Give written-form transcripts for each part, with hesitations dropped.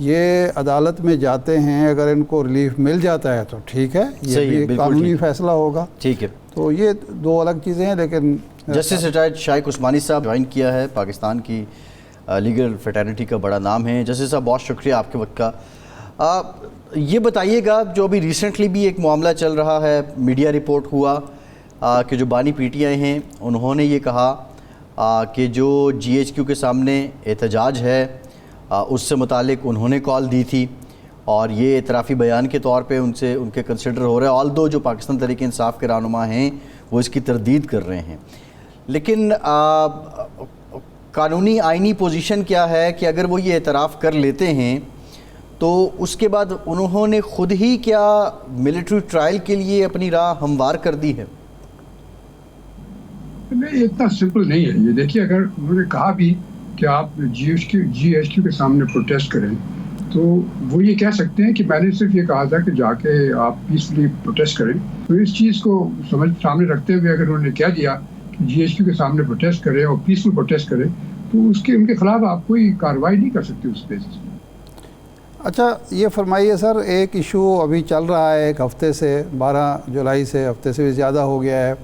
یہ عدالت میں جاتے ہیں, اگر ان کو ریلیف مل جاتا ہے تو ٹھیک ہے, یہ بھی قانونی فیصلہ ہوگا. ٹھیک ہے, تو یہ دو الگ چیزیں ہیں. لیکن جسٹس ریٹائرڈ شائق عثمانی صاحب جوائن کیا ہے, پاکستان کی لیگل فریٹرنٹی کا بڑا نام ہے. جسٹس صاحب بہت شکریہ آپ کے وقت کا. یہ بتائیے گا, جو ابھی ریسنٹلی بھی ایک معاملہ چل رہا ہے, میڈیا رپورٹ ہوا کہ جو بانی پی ٹی آئی ہیں انہوں نے یہ کہا کہ جو جی ایچ کیو کے سامنے احتجاج ہے اس سے متعلق انہوں نے کال دی تھی, اور یہ اعترافی بیان کے طور پہ ان کے کنسیڈر ہو رہا ہے, آل دو جو پاکستان تحریک انصاف کے رہنما ہیں وہ اس کی تردید کر رہے ہیں. لیکن قانونی آئینی پوزیشن کیا ہے کہ اگر وہ یہ اعتراف کر لیتے ہیں تو اس کے بعد انہوں نے خود ہی کیا ملٹری ٹرائل کے لیے اپنی راہ ہموار کر دی ہے؟ نہیں, اتنا سمپل نہیں ہے یہ. دیکھیے, اگر انہوں نے کہا بھی کہ آپ جی ایچ کیو کے سامنے پروٹیسٹ کریں, تو وہ یہ کہہ سکتے ہیں کہ میں نے صرف یہ کہا تھا کہ جا کے آپ پیسفلی پروٹیسٹ کریں. تو اس چیز کو سامنے رکھتے ہوئے اگر انہوں نے کہہ دیا کہ جی ایچ کیو کے سامنے پروٹیسٹ کریں اور پیسفل پروٹیسٹ کریں, تو ان کے خلاف آپ کوئی کارروائی نہیں کر سکتے اس بیسس پہ. اچھا, یہ فرمائیے سر, ایک ایشو ابھی چل رہا ہے ایک ہفتے سے, 12 جولائی سے, ہفتے سے بھی زیادہ ہو گیا ہے,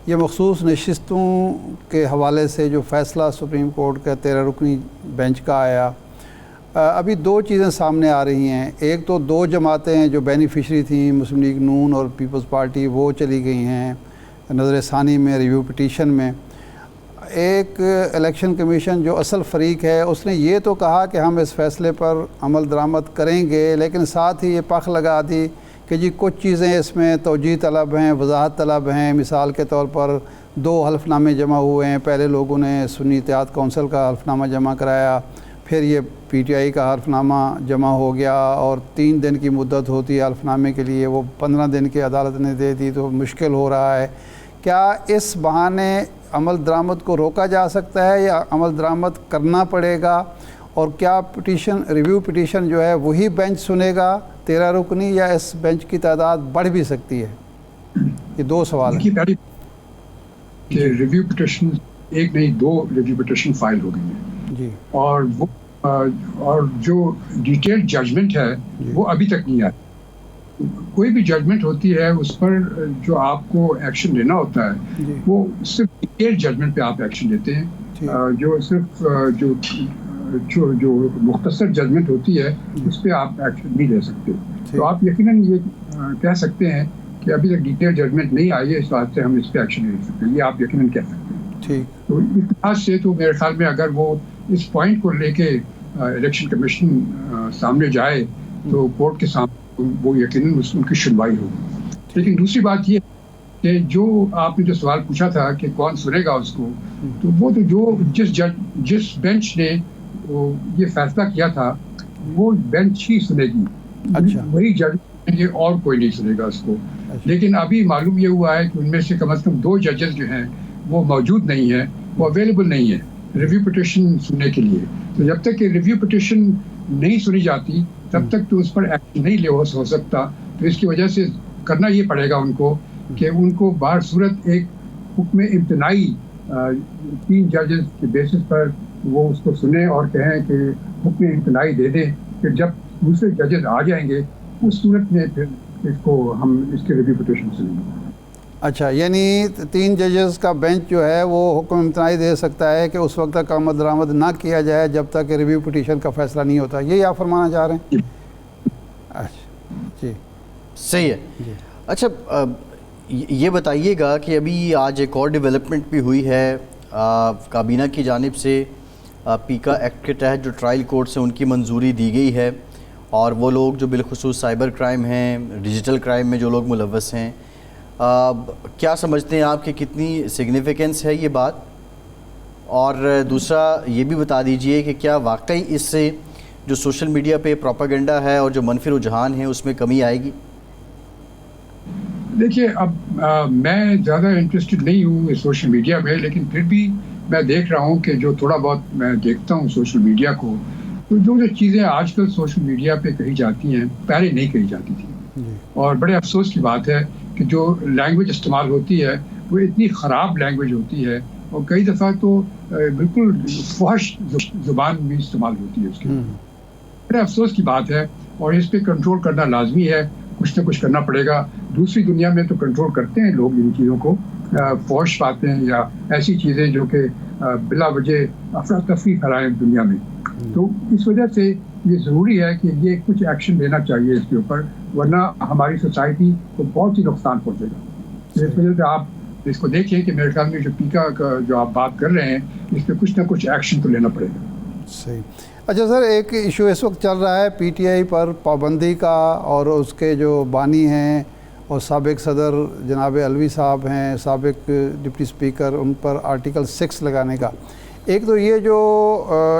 یہ مخصوص نشستوں کے حوالے سے جو فیصلہ سپریم کورٹ کا 13 رکنی بینچ کا آیا. ابھی دو چیزیں سامنے آ رہی ہیں. ایک تو 2 جماعتیں ہیں جو بینیفیشری تھیں, مسلم لیگ نون اور پیپلز پارٹی, وہ چلی گئی ہیں نظر ثانی میں, ریویو پٹیشن میں. ایک الیکشن کمیشن جو اصل فریق ہے, اس نے یہ تو کہا کہ ہم اس فیصلے پر عمل درآمد کریں گے, لیکن ساتھ ہی یہ پخ لگا دی کہ جی کچھ چیزیں اس میں توجیہ طلب ہیں, وضاحت طلب ہیں. مثال کے طور پر 2 حلف نامے جمع ہوئے ہیں. پہلے لوگوں نے سنی اتحاد کونسل کا حلف نامہ جمع کرایا, پھر یہ پی ٹی آئی کا حلف نامہ جمع ہو گیا, اور 3 دن کی مدت ہوتی ہے حلف نامے کے لیے, وہ 15 دن کی عدالت نے دے دی, تو مشکل ہو رہا ہے. کیا اس بہانے عمل درآمد کو روکا جا سکتا ہے یا عمل درآمد کرنا پڑے گا؟ اور کیا ریویو پٹیشن جو ہے وہی بینچ سنے گا 13 رکنی, یا اس بینچ کی تعداد بڑھ بھی سکتی ہے؟ یہ 2 سوال ہیں. ریویو پٹیشن ایک نہیں 2 ریویو پٹیشن فائل ہو گئی ہیں جی, اور جو ڈیٹیل ججمنٹ ہے وہ ابھی تک نہیں آئی. کوئی بھی ججمنٹ ہوتی ہے اس پر جو آپ کو ایکشن لینا ہوتا ہے وہ صرف ڈیٹیل ججمنٹ پہ آپ ایکشن لیتے ہیں. جو صرف جو مختصر ججمنٹ ہوتی ہے اس پہ آپ ایکشن نہیں لے سکتے. تو آپ یقیناً یہ کہہ سکتے ہیں کہ ابھی تک ڈیٹیل ججمنٹ نہیں آئی ہے, اس واسطے ہم اس پہ ایکشن نہیں لے سکتے. یہ آپ یقیناً کہہ سکتے ہیں. تو اس لحاظ سے تو میرے خیال میں اگر وہ اس پوائنٹ کو لے کے الیکشن کمیشن سامنے جائے تو کورٹ کے سامنے وہ یقیناً ان کی سنوائی ہوگی. لیکن دوسری بات یہ کہ جو آپ نے جو سوال پوچھا تھا کہ کون سنے گا اس کو, تو وہ تو جو جس بینچ نے یہ فیصلہ کیا تھا وہ بینچ ہی سنے گی. وہی جج سنیں گے اور کوئی نہیں سنے گا اس کو. لیکن ابھی معلوم یہ ہوا ہے کہ ان میں سے کم از کم 2 ججز جو ہیں وہ موجود نہیں ہیں, وہ اویلیبل نہیں ہیں ریویو پٹیشن سننے کے لیے. تو جب تک کہ ریویو پٹیشن نہیں سنی جاتی تب تک تو اس پر ایکشن نہیں ہو سکتا. تو اس کی وجہ سے کرنا یہ پڑے گا ان کو کہ ان کو بہر صورت ایک حکم امتناعی 3 ججز کے بیسس پر وہ اس کو سنیں اور کہیں کہ حکم امتناعی دے دیں. پھر جب دوسرے ججز آ جائیں گے اس صورت میں پھر اس کو ہم اس کے ریویو پٹیشن سنیں گے. اچھا, یعنی 3 ججز کا بینچ جو ہے وہ حکم امتناعی دے سکتا ہے کہ اس وقت تک عمل درآمد نہ کیا جائے جب تک کہ ریویو پٹیشن کا فیصلہ نہیں ہوتا. یہی آپ فرمانا چاہ رہے ہیں؟ اچھا جی, صحیح ہے. اچھا, یہ بتائیے گا کہ ابھی آج ایک اور ڈیولپمنٹ بھی ہوئی ہے. کابینہ کی جانب سے پیکا ایکٹ کے تحت جو ٹرائل کورٹ سے ان کی منظوری دی گئی ہے, اور وہ لوگ جو بالخصوص سائبر کرائم ہیں, ڈیجیٹل کرائم میں جو لوگ ملوث ہیں, کیا سمجھتے ہیں آپ کہ کتنی سگنیفیکنس ہے یہ بات؟ اور دوسرا یہ بھی بتا دیجئے کہ کیا واقعی اس سے جو سوشل میڈیا پہ پروپیگنڈا ہے اور جو منفی رجحان ہیں اس میں کمی آئے گی؟ دیکھیے, اب میں زیادہ انٹرسٹڈ نہیں ہوں اس سوشل میڈیا میں, لیکن پھر بھی میں دیکھ رہا ہوں کہ جو تھوڑا بہت میں دیکھتا ہوں سوشل میڈیا کو, تو جو چیزیں آج کل سوشل میڈیا پہ کہی جاتی ہیں پہلے نہیں کہی جاتی تھی. اور بڑے افسوس کی بات ہے کہ جو لینگویج استعمال ہوتی ہے وہ اتنی خراب لینگویج ہوتی ہے, اور کئی دفعہ تو بالکل فحش زبان بھی استعمال ہوتی ہے اس کی. بڑے افسوس کی بات ہے اور اس پہ کنٹرول کرنا لازمی ہے, کچھ نہ کچھ کرنا پڑے گا. دوسری دنیا میں تو کنٹرول کرتے ہیں لوگ ان چیزوں کو, فوش پاتے ہیں یا ایسی چیزیں جو کہ بلا وجہ افراتفری پھیلائیں دنیا میں. تو اس وجہ سے یہ ضروری ہے کہ یہ کچھ ایکشن لینا چاہیے اس کے اوپر, ورنہ ہماری سوسائٹی کو بہت ہی نقصان پہنچے گا. اس وجہ سے آپ اس کو دیکھیں کہ میرے خیال میں جو پیکا کا جو آپ بات کر رہے ہیں اس پہ کچھ نہ کچھ ایکشن تو لینا پڑے گا. صحیح. اچھا سر, ایک ایشو اس وقت چل رہا ہے پی ٹی آئی پر پابندی کا, اور اس کے جو بانی ہیں اور سابق صدر جناب علوی صاحب ہیں, سابق ڈپٹی اسپیکر, ان پر آرٹیکل 6 لگانے کا. ایک تو یہ جو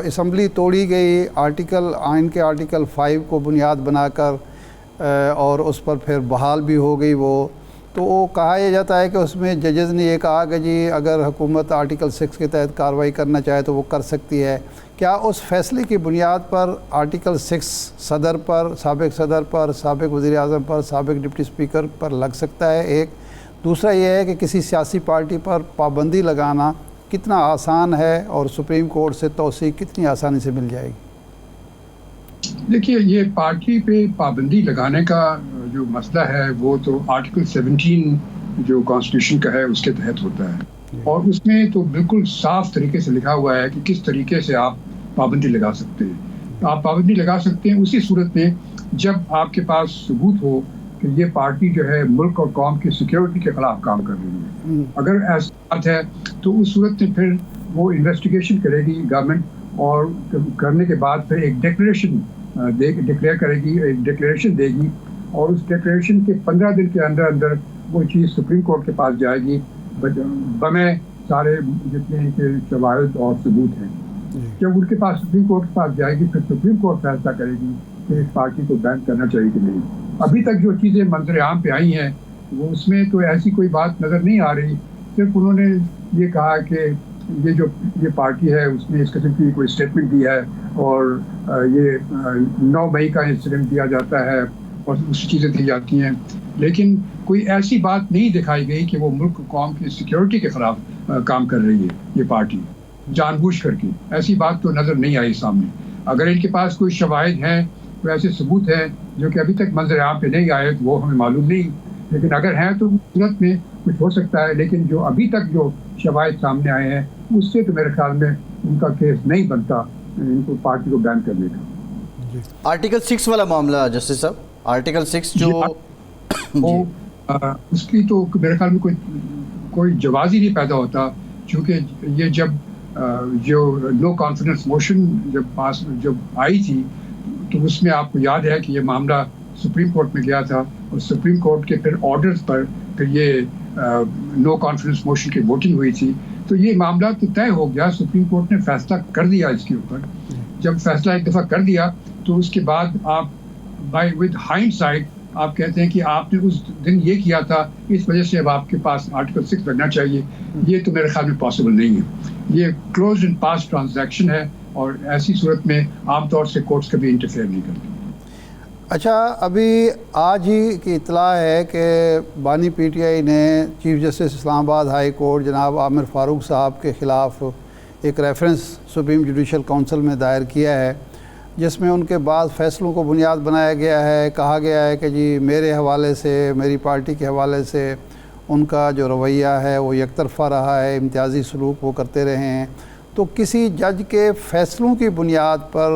اسمبلی توڑی گئی آئین کے آرٹیکل 5 کو بنیاد بنا کر, اور اس پر پھر بحال بھی ہو گئی وہ, تو وہ کہا یہ جاتا ہے کہ اس میں ججز نے یہ کہا کہ جی اگر حکومت آرٹیکل 6 کے تحت کارروائی کرنا چاہے تو وہ کر سکتی ہے. کیا اس فیصلے کی بنیاد پر آرٹیکل 6 صدر پر, سابق صدر پر, سابق وزیر اعظم پر, سابق ڈپٹی اسپیکر پر لگ سکتا ہے؟ ایک دوسرا یہ ہے کہ کسی سیاسی پارٹی پر پابندی لگانا کتنا آسان ہے, اور سپریم کورٹ سے توثیق کتنی آسانی سے مل جائے گی؟ دیکھیے, یہ پارٹی پہ پابندی لگانے کا جو مسئلہ ہے وہ تو آرٹیکل 17 جو کانسٹیٹیوشن کا ہے اس کے تحت ہوتا ہے, اور اس میں تو بالکل صاف طریقے سے لکھا ہوا ہے کہ کس طریقے سے آپ پابندی لگا سکتے ہیں. آپ پابندی لگا سکتے ہیں اسی صورت میں جب آپ کے پاس ثبوت ہو کہ یہ پارٹی جو ہے ملک اور قوم کی سیکیورٹی کے خلاف کام کر رہی ہے. اگر ایسی بات ہے تو اس صورت میں پھر وہ انویسٹیگیشن کرے گی گورنمنٹ, اور کرنے کے بعد پھر ایک ڈکلیریشن ڈکلیئر کرے گی, ایک ڈکلیریشن دے گی, اور اس ڈکلیریشن کے 15 دن کے اندر اندر وہ چیز سپریم کورٹ کے پاس جائے گی بمیں سارے جتنے کے شواہد اور ثبوت ہیں. جب ان کے پاس سپریم کورٹ کے پاس جائے گی پھر سپریم کورٹ فیصلہ کرے گی کہ اس پارٹی کو بین کرنا چاہیے کہ نہیں. ابھی تک جو چیزیں منظر عام پہ آئی ہیں وہ اس میں تو ایسی کوئی بات نظر نہیں آ رہی. صرف انہوں نے یہ کہا کہ یہ پارٹی ہے اس نے اس قسم کی کوئی اسٹیٹمنٹ دی ہے, اور یہ 9 مئی کا انسیڈنٹ دیا جاتا ہے اور اس چیزیں دی جاتی ہیں, لیکن کوئی ایسی بات نہیں دکھائی گئی کہ وہ ملک قوم کی سیکیورٹی کے خلاف کام کر رہی ہے یہ پارٹی جان بوجھ کر کے. ایسی بات تو نظر نہیں آئی سامنے. اگر ان کے پاس کوئی شواہد ہیں, کوئی ایسے ثبوت ہیں جو کہ ابھی تک منظر عام پہ نہیں آئے تو وہ ہمیں معلوم نہیں, لیکن اگر ہیں تو صورت میں کچھ ہو سکتا ہے. لیکن جو ابھی تک جو شواہد سامنے آئے ہیں اس سے تو میرے خیال میں ان کا کیس نہیں بنتا ان کو پارٹی کو بین کرنے کا. آرٹیکل 6 والا معاملہ جسٹس صاحب, آرٹیکل 6 جو اس کی تو میرے خیال میں کوئی جواز ہی نہیں پیدا ہوتا, چونکہ یہ جب جو نو کانفیڈنس موشن جب آئی تھی تو اس میں آپ کو یاد ہے کہ یہ معاملہ سپریم کورٹ میں گیا تھا, اور سپریم کورٹ کے پھر آرڈرز پر پھر یہ نو کانفیڈنس موشن کی ووٹنگ ہوئی تھی. تو یہ معاملہ تو طے ہو گیا, سپریم کورٹ نے فیصلہ کر دیا اس کے اوپر. جب فیصلہ ایک دفعہ کر دیا تو اس کے بعد آپ بائی ود ہائنڈ سائڈ آپ کہتے ہیں کہ آپ نے اس دن یہ کیا تھا اس وجہ سے اب آپ کے پاس آرٹیکل 6 لگنا چاہیے. یہ تو میرے خیال میں پاسبل نہیں ہے. یہ کلوز اینڈ پاس ٹرانزیکشن ہے, اور ایسی صورت میں عام طور سے کورٹس کبھی انٹرفیئر نہیں کرتے. اچھا, ابھی آج ہی کی اطلاع ہے کہ بانی پی ٹی آئی نے چیف جسٹس اسلام آباد ہائی کورٹ جناب عامر فاروق صاحب کے خلاف ایک ریفرنس سپریم جوڈیشل کونسل میں دائر کیا ہے, جس میں ان کے بعض فیصلوں کو بنیاد بنایا گیا ہے. کہا گیا ہے کہ جی میرے حوالے سے, میری پارٹی کے حوالے سے ان کا جو رویہ ہے وہ یک طرفہ رہا ہے, امتیازی سلوک وہ کرتے رہے ہیں. تو کسی جج کے فیصلوں کی بنیاد پر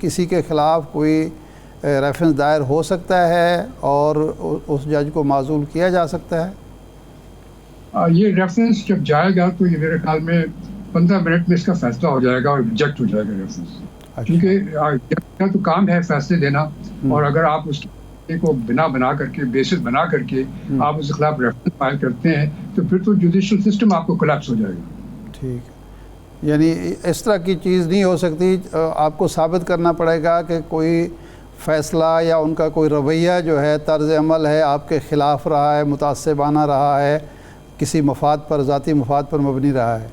کسی کے خلاف کوئی ریفرنس دائر ہو سکتا ہے اور اس جج کو معزول کیا جا سکتا ہے؟ یہ ریفرنس جب جائے گا تو یہ میرے خیال میں 15 منٹ میں اس کا فیصلہ ہو جائے گا اور ریجیکٹ ہو جائے گا ریفرنس. کیونکہ تو کام ہے فیصلے دینا, اور اگر آپ اس کو بنا کر کے بیسس بنا کر کے آپ اس کے خلاف ریفرنس فائل کرتے ہیں تو پھر تو جوڈیشل سسٹم آپ کو کولیپس ہو جائے گا. ٹھیک ہے, یعنی اس طرح کی چیز نہیں ہو سکتی. آپ کو ثابت کرنا پڑے گا کہ کوئی فیصلہ یا ان کا کوئی رویہ جو ہے, طرز عمل ہے, آپ کے خلاف رہا ہے, متعصبانہ رہا ہے, کسی مفاد پر, ذاتی مفاد پر مبنی رہا ہے.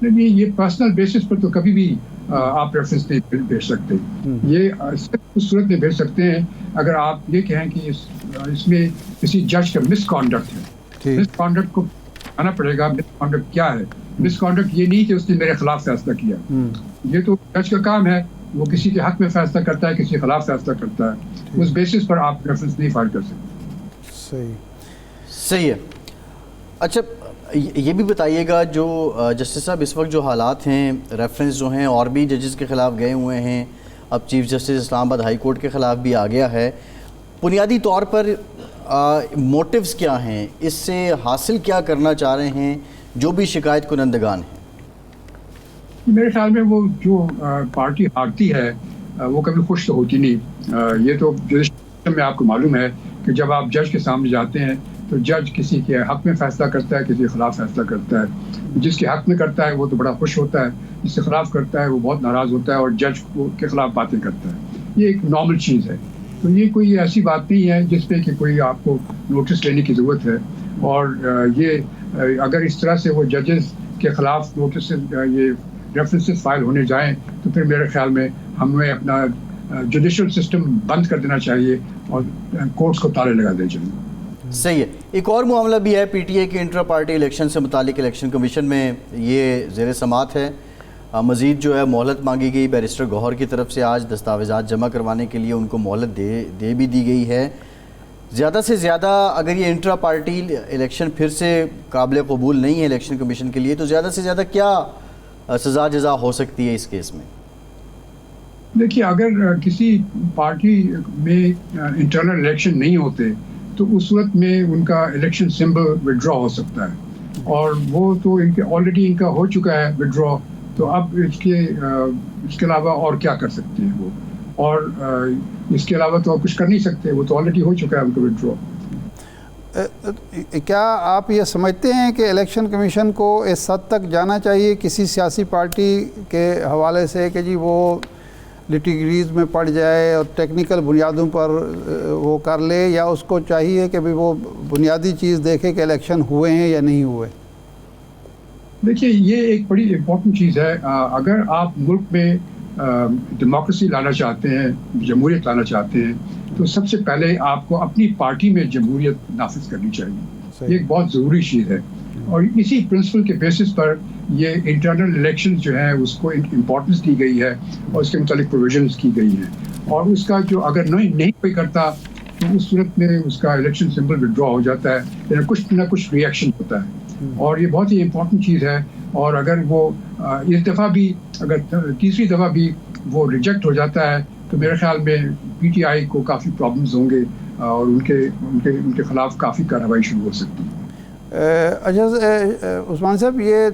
نہیں, یہ پرسنل بیسس پر تو کبھی بھی آپ ریفرنس نہیں بھیج سکتے. یہ صرف اس صورت میں بھیج سکتے ہیں اگر آپ یہ کہیں کہ اس میں کسی جج کا مس کانڈکٹ ہے. مس کانڈکٹ کو آنا پڑے گا. مس کانڈکٹ کیا ہے؟ مس کانڈکٹ یہ نہیں کہ اس نے میرے خلاف فیصلہ کیا. یہ تو جج کا کام ہے وہ کسی کے حق میں فیصلہ کرتا ہے, کسی کے خلاف فیصلہ کرتا ہے, اس بیسس پر آپ ریفرنس نہیں فائل کر سکتے. صحیح ہے. اچھا یہ بھی بتائیے گا, جو جسٹس صاحب اس وقت جو حالات ہیں, ریفرنس جو ہیں اور بھی ججز کے خلاف گئے ہوئے ہیں, اب چیف جسٹس اسلام آباد ہائی کورٹ کے خلاف بھی آ گیا ہے, بنیادی طور پر موٹیوز کیا ہیں, اس سے حاصل کیا کرنا چاہ رہے ہیں جو بھی شکایت کنندگان ہیں؟ میرے خیال میں وہ جو پارٹی ہارتی ہے وہ کبھی خوش تو ہوتی نہیں. یہ تو جوڈیشل میں آپ کو معلوم ہے کہ جب آپ جج کے سامنے جاتے ہیں تو جج کسی کے حق میں فیصلہ کرتا ہے, کسی کے خلاف فیصلہ کرتا ہے. جس کے حق میں کرتا ہے وہ تو بڑا خوش ہوتا ہے, جس کے خلاف کرتا ہے وہ بہت ناراض ہوتا ہے اور جج کے خلاف باتیں کرتا ہے. یہ ایک نارمل چیز ہے. تو یہ کوئی ایسی بات نہیں ہے جس پہ کہ کوئی آپ کو نوٹس لینے کی ضرورت ہے. اور یہ اگر اس طرح سے وہ ججز کے خلاف نوٹس یہ ریفرنسز فائل ہونے جائیں تو پھر میرے خیال میں ہمیں اپنا جوڈیشل سسٹم بند کر دینا چاہیے اور کورٹس کو تالے لگا دینا چاہیے. صحیح ہے. ایک اور معاملہ بھی ہے, پی ٹی اے کے انٹرا پارٹی الیکشن سے متعلق الیکشن کمیشن میں یہ زیر سماعت ہے. مزید جو ہے مہلت مانگی گئی بیرسٹر گوہر کی طرف سے, آج دستاویزات جمع کروانے کے لیے ان کو مہلت دے بھی دی گئی ہے. زیادہ سے زیادہ اگر یہ انٹرا پارٹی الیکشن پھر سے قابل قبول نہیں ہے الیکشن کمیشن کے لیے, تو زیادہ سے زیادہ کیا سزا جزا ہو سکتی ہے اس کیس میں؟ دیکھیے, اگر کسی پارٹی میں انٹرنل الیکشن نہیں ہوتے تو اس صورت میں ان کا الیکشن سمبل وڈرا ہو سکتا ہے, اور وہ تو ان کے آلریڈی ان کا ہو چکا ہے وڈرا. تو اب اس کے علاوہ اور کیا کر سکتے ہیں وہ, اور اس کے علاوہ تو کچھ کر نہیں سکتے, وہ تو آلریڈی ہو چکا ہے ان کا وڈرا. کیا آپ یہ سمجھتے ہیں کہ الیکشن کمیشن کو اس حد تک جانا چاہیے کسی سیاسی پارٹی کے حوالے سے کہ جی وہ لٹیگریز میں پڑ جائے اور ٹیکنیکل بنیادوں پر وہ کر لے, یا اس کو چاہیے کہ بھی وہ بنیادی چیز دیکھے کہ الیکشن ہوئے ہیں یا نہیں ہوئے؟ دیکھیے, یہ ایک بڑی امپورٹنٹ چیز ہے. اگر آپ ملک میں ڈیموکریسی لانا چاہتے ہیں, جمہوریت لانا چاہتے ہیں, تو سب سے پہلے آپ کو اپنی پارٹی میں جمہوریت نافذ کرنی چاہیے. یہ ایک بہت ضروری چیز ہے, اور اسی پرنسپل کے بیسس پر یہ انٹرنل الیکشن جو ہیں اس کو امپورٹنس دی گئی ہے اور اس کے متعلق پروویژنس کی گئی ہیں. اور اس کا جو اگر نہیں کوئی کرتا تو اس صورت میں اس کا الیکشن سمبل ودرا ہو جاتا ہے, یعنی کچھ نہ کچھ ریئیکشن ہوتا ہے. اور یہ بہت ہی امپورٹنٹ چیز ہے. اور اگر وہ اس دفعہ بھی, اگر تیسری دفعہ بھی وہ ریجیکٹ ہو جاتا ہے تو میرے خیال میں پی ٹی آئی کو کافی پرابلمز ہوں گے اور ان کے خلاف کافی کارروائی شروع ہو سکتی ہے. اچھا عثمان صاحب, یہ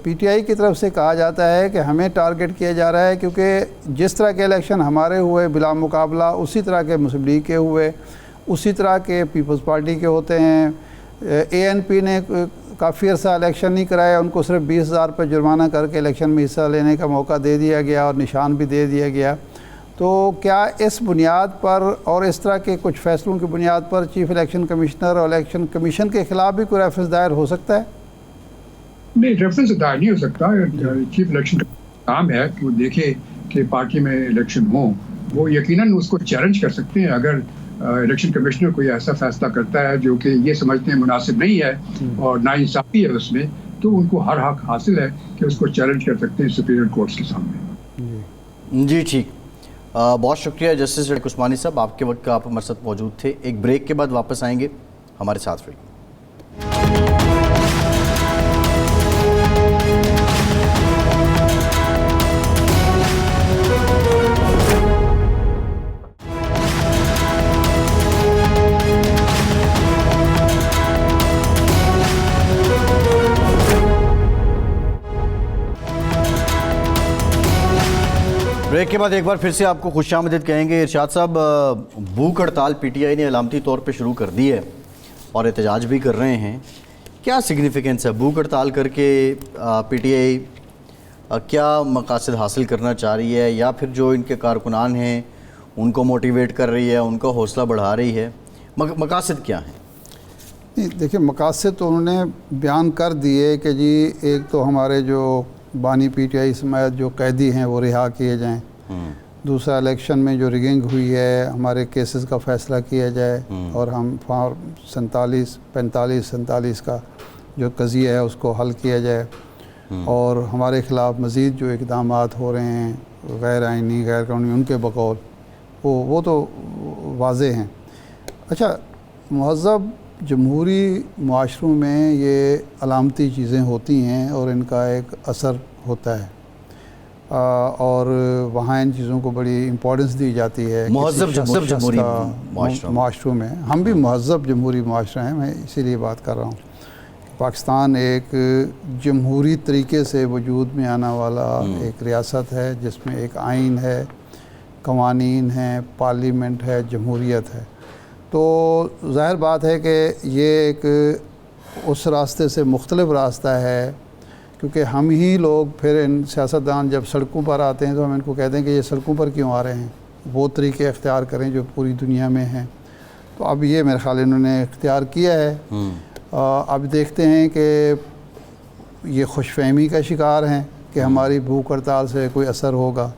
پی ٹی آئی کی طرف سے کہا جاتا ہے کہ ہمیں ٹارگٹ کیا جا رہا ہے کیونکہ جس طرح کے الیکشن ہمارے ہوئے بلا مقابلہ اسی طرح کے مسلم لیگ کے ہوئے, اسی طرح کے پیپلز پارٹی کے ہوتے ہیں. اے این پی نے کافی عرصہ الیکشن نہیں کرایا, ان کو صرف 20,000 پہ جرمانہ کر کے الیکشن میں حصہ لینے کا موقع دے دیا گیا اور نشان بھی دے دیا گیا. تو کیا اس بنیاد پر اور اس طرح کے کچھ فیصلوں کی بنیاد پر چیف الیکشن کمشنر اور الیکشن کمیشن کے خلاف بھی کوئی ریفرنس دائر ہو سکتا ہے؟ نہیں, ریفرنس دائر نہیں ہو سکتا. چیف الیکشن کا کام ہے کہ وہ دیکھے کہ پارٹی میں الیکشن ہوں. وہ یقیناً اس کو چیلنج کر سکتے ہیں. اگر الیکشن کمشنر کوئی ایسا فیصلہ کرتا ہے جو کہ یہ سمجھتے ہیں مناسب نہیں ہے اور ناانصافی ہے اس میں, تو ان کو ہر حق حاصل ہے کہ اس کو چیلنج کر سکتے ہیں سپیریئر کورٹس کے سامنے. جی ٹھیک, بہت شکریہ جسٹس عثمانی صاحب, آپ کے وقت کا آپ ہمارے ساتھ موجود تھے. ایک بریک کے بعد واپس آئیں گے, ہمارے ساتھ رہیے. بریک کے بعد ایک بار پھر سے آپ کو خوش آمدید کہیں گے. ارشاد صاحب, بھوک ہڑتال پی ٹی آئی نے علامتی طور پہ شروع کر دی ہے اور احتجاج بھی کر رہے ہیں. کیا سگنیفیکنس ہے بھوک ہڑتال کر کے؟ پی ٹی آئی کیا مقاصد حاصل کرنا چاہ رہی ہے, یا پھر جو ان کے کارکنان ہیں ان کو موٹیویٹ کر رہی ہے, ان کا حوصلہ بڑھا رہی ہے؟ مقاصد کیا ہیں؟ دیکھیں, مقاصد تو انہوں نے بیان کر دیے کہ جی ایک تو ہمارے جو بانی پی ٹی آئی سمیت جو قیدی ہیں وہ رہا کیے جائیں. دوسرا, الیکشن میں جو ریگنگ ہوئی ہے ہمارے کیسز کا فیصلہ کیا جائے اور ہم فارم 47 کا جو قضیہ ہے اس کو حل کیا جائے. اور ہمارے خلاف مزید جو اقدامات ہو رہے ہیں غیر آئینی غیر قانونی ان کے بقول وہ تو واضح ہیں. اچھا مہذب جمہوری معاشروں میں یہ علامتی چیزیں ہوتی ہیں اور ان کا ایک اثر ہوتا ہے اور وہاں ان چیزوں کو بڑی امپورٹنس دی جاتی ہے. مہذب جمہوری معاشروں میں ہم بھی مہذب جمہوری معاشرہ ہیں, میں اسی لیے بات کر رہا ہوں. پاکستان ایک جمہوری طریقے سے وجود میں آنا والا ایک ریاست ہے جس میں ایک آئین ہے, قوانین ہیں, پارلیمنٹ ہے, جمہوریت ہے. تو ظاہر بات ہے کہ یہ ایک اس راستے سے مختلف راستہ ہے, کیونکہ ہم ہی لوگ پھر ان سیاستدان جب سڑکوں پر آتے ہیں تو ہم ان کو کہتے ہیں کہ یہ سڑکوں پر کیوں آ رہے ہیں, وہ طریقے اختیار کریں جو پوری دنیا میں ہیں. تو اب یہ میرے خیال انہوں نے اختیار کیا ہے. اب دیکھتے ہیں کہ یہ خوش فہمی کا شکار ہیں کہ ہماری بھوک ہڑتال سے کوئی اثر ہوگا,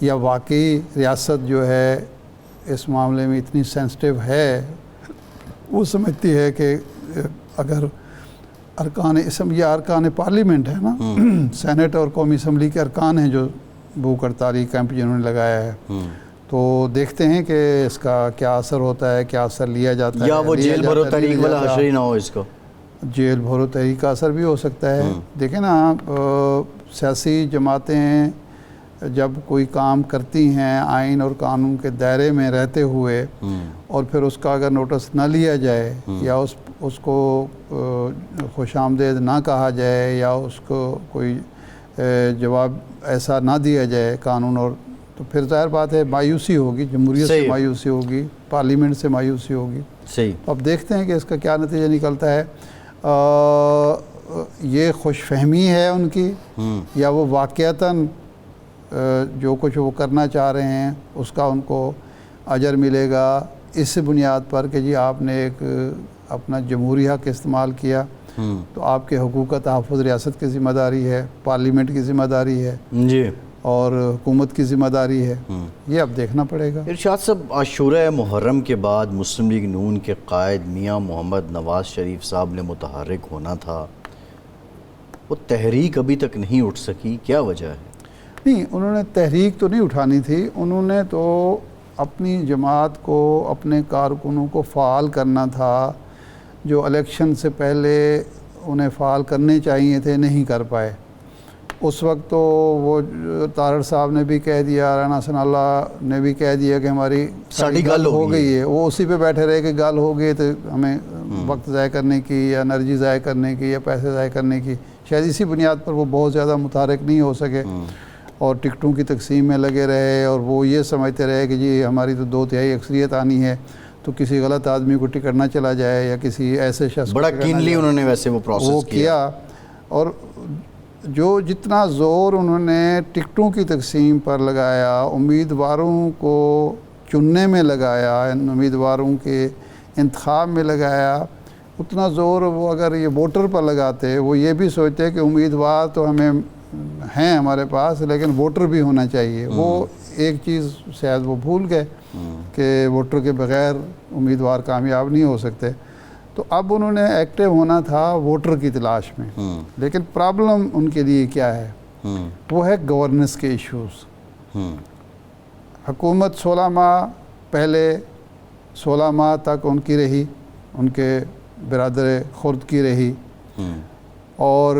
یا واقعی ریاست جو ہے اس معاملے میں اتنی سینسٹیو ہے, وہ سمجھتی ہے کہ اگر یہ ارکان پارلیمنٹ ہے نا, سینٹ اور قومی اسمبلی کے ارکان ہیں جو بھوک ہڑتالی کیمپ جنہوں نے لگایا ہے, تو دیکھتے ہیں کہ اس کا کیا اثر ہوتا ہے, کیا اثر لیا جاتا ہے. یا وہ جیل بھرو تحریک والا حشر ہی نہ ہو اس کو, جیل بھرو تحریک کا اثر بھی ہو سکتا ہے. دیکھیں نا, سیاسی جماعتیں جب کوئی کام کرتی ہیں آئین اور قانون کے دائرے میں رہتے ہوئے اور پھر اس کا اگر نوٹس نہ لیا جائے یا اس کو خوش آمدید نہ کہا جائے یا اس کو کوئی جواب ایسا نہ دیا جائے قانون, اور تو پھر ظاہر بات ہے مایوسی ہوگی, جمہوریت سے مایوسی ہوگی, پارلیمنٹ سے مایوسی ہوگی. صحیح. اب دیکھتے ہیں کہ اس کا کیا نتیجہ نکلتا ہے. یہ خوش فہمی ہے ان کی, یا وہ واقعتاً جو کچھ وہ کرنا چاہ رہے ہیں اس کا ان کو اجر ملے گا اس بنیاد پر کہ جی آپ نے ایک اپنا جمہوری حق استعمال کیا, تو آپ کے حقوق کا تحفظ ریاست کی ذمہ داری ہے, پارلیمنٹ کی ذمہ داری ہے جی, اور حکومت کی ذمہ داری ہے. یہ اب دیکھنا پڑے گا. ارشاد صاحب, عاشورہ محرم کے بعد مسلم لیگ نون کے قائد میاں محمد نواز شریف صاحب نے متحرک ہونا تھا, وہ تحریک ابھی تک نہیں اٹھ سکی, کیا وجہ ہے؟ نہیں, انہوں نے تحریک تو نہیں اٹھانی تھی, انہوں نے تو اپنی جماعت کو, اپنے کارکنوں کو فعال کرنا تھا جو الیکشن سے پہلے انہیں فعال کرنے چاہیے تھے, نہیں کر پائے. اس وقت تو وہ تارڑ صاحب نے بھی کہہ دیا, رانا ثناء اللہ نے بھی کہہ دیا کہ ہماری گل ہو گئی ہے, وہ اسی پہ بیٹھے رہے کہ گل ہو گئی تو ہمیں وقت ضائع کرنے کی یا انرجی ضائع کرنے کی یا پیسے ضائع کرنے کی, شاید اسی بنیاد پر وہ بہت زیادہ متحرک نہیں ہو سکے اور ٹکٹوں کی تقسیم میں لگے رہے, اور وہ یہ سمجھتے رہے کہ جی ہماری تو 2/3 اکثریت آنی ہے تو کسی غلط آدمی کو ٹکٹ نہ چلا جائے یا کسی ایسے شخص کو. بڑا کینلی انہوں نے ویسے وہ پروسیس کیا, اور جو جتنا زور انہوں نے ٹکٹوں کی تقسیم پر لگایا, امیدواروں کو چننے میں لگایا, امیدواروں کے انتخاب میں لگایا, اتنا زور وہ اگر یہ ووٹر پر لگاتے, وہ یہ بھی سوچتے کہ امیدوار تو ہمیں ہیں ہمارے پاس لیکن ووٹر بھی ہونا چاہیے. وہ ایک چیز شاید وہ بھول گئے کہ ووٹر کے بغیر امیدوار کامیاب نہیں ہو سکتے. تو اب انہوں نے ایکٹیو ہونا تھا ووٹر کی تلاش میں, لیکن پرابلم ان کے لیے کیا ہے, وہ ہے گورننس کے ایشوز. حکومت 16 ماہ پہلے 16 ماہ تک ان کی رہی, ان کے برادر خرد کی رہی, اور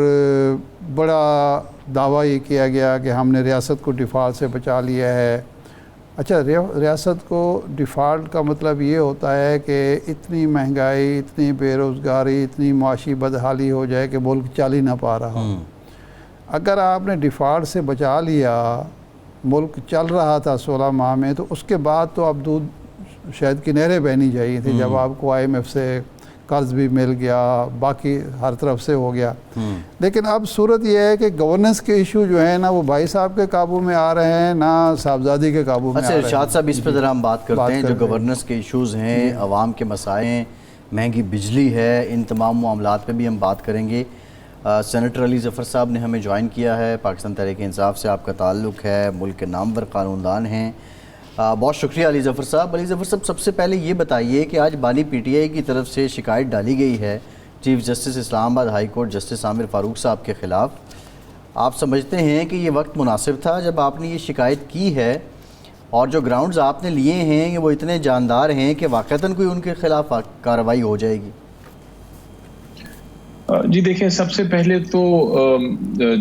بڑا دعویٰ یہ کیا گیا کہ ہم نے ریاست کو ڈیفالٹ سے بچا لیا ہے. اچھا, ریاست کو ڈیفالٹ کا مطلب یہ ہوتا ہے کہ اتنی مہنگائی, اتنی بے روزگاری, اتنی معاشی بدحالی ہو جائے کہ ملک چل ہی نہ پا رہا ہو. اگر آپ نے ڈیفالٹ سے بچا لیا, ملک چل رہا تھا 16 ماہ میں, تو اس کے بعد تو اب دودھ شہد کی نہریں بہنی چاہیے تھی. جب آپ کو IMF سے قرض بھی مل گیا, باقی ہر طرف سے ہو گیا, لیکن اب صورت یہ ہے کہ گورننس کے ایشو جو ہیں نا وہ بھائی صاحب کے قابو میں آ رہے ہیں, نہ صاحبزادی کے قابو میں آ رہے ہیں. ارشاد صاحب, اس پہ ذرا ہم بات کرتے ہیں. جو گورننس کے ایشوز ہیں, عوام کے مسائل ہیں, مہنگی بجلی ہے, ان تمام معاملات پہ بھی ہم بات کریں گے. سینیٹر علی ظفر صاحب نے ہمیں جوائن کیا ہے, پاکستان تحریک انصاف سے آپ کا تعلق ہے, ملک کے نامور قانون دان ہیں. بہت شکریہ علی ظفر صاحب. علی ظفر صاحب, سب سے پہلے یہ بتائیے کہ آج بانی PTI کی طرف سے شکایت ڈالی گئی ہے چیف جسٹس اسلام آباد ہائی کورٹ جسٹس عامر فاروق صاحب کے خلاف. آپ سمجھتے ہیں کہ یہ وقت مناسب تھا جب آپ نے یہ شکایت کی ہے اور جو گراؤنڈز آپ نے لیے ہیں وہ اتنے جاندار ہیں کہ واقعتاً کوئی ان کے خلاف کارروائی ہو جائے گی؟ جی دیکھیں، سب سے پہلے تو